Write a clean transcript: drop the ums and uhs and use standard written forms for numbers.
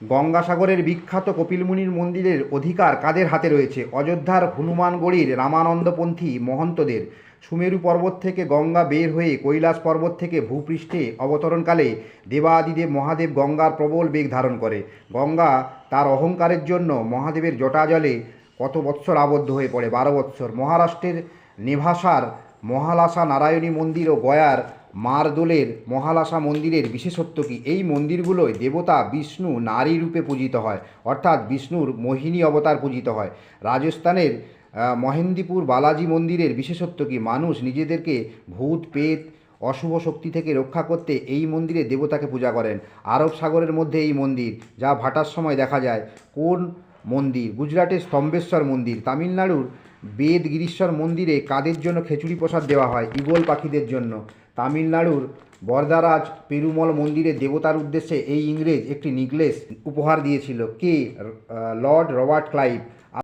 গঙ্গাসাগরের বিখ্যাত কপিলমুনির মন্দিরের অধিকার কাদের হাতে রয়েছে? অযোধ্যার হনুমানগড়ির রামানন্দপন্থী মহন্তদের। সুমেরু পর্বত থেকে গঙ্গা বের হয়ে কৈলাস পর্বত থেকে ভূপৃষ্ঠে অবতরণকালে দেবাদিদেব মহাদেব গঙ্গার প্রবল বেগ ধারণ করে। গঙ্গা তার অহংকারের জন্য মহাদেবের জটাজলে কত বৎসর আবদ্ধ হয়ে পড়ে? 12 বৎসর। মহারাষ্ট্রের নেভাসার মহালাসা নারায়ণী মন্দির ও গয়ার মারদোলের মহালাসা মন্দিরের বিশেষত্ব কী? এই মন্দিরগুলোয় দেবতা বিষ্ণু নারী রূপে পূজিত হয়, অর্থাৎ বিষ্ণুর মোহিনী অবতার পূজিত হয়। রাজস্থানের মহেন্দিপুর বালাজি মন্দিরের বিশেষত্ব কী? মানুষ নিজেদেরকে ভূত পেত অশুভ শক্তি থেকে রক্ষা করতে এই মন্দিরে দেবতাকে পূজা করেন। আরব সাগরের মধ্যে এই মন্দির, যা ভাটার সময় দেখা যায়। কোন মন্দির? গুজরাটের স্তম্ভেশ্বর মন্দির। তামিলনাড়ুর বেদগিরীশ্বর মন্দিরে কাদের জন্য খিচুড়ি প্রসাদ দেওয়া হয়? ঈগল পাখিদের জন্য। তামিলনাড়ুর বরদারাজ পেরুমল মন্দিরে দেবতার উদ্দেশ্যে এই ইংরেজ একটি নেকলেস উপহার দিয়েছিল কে? Lord Robert Clive.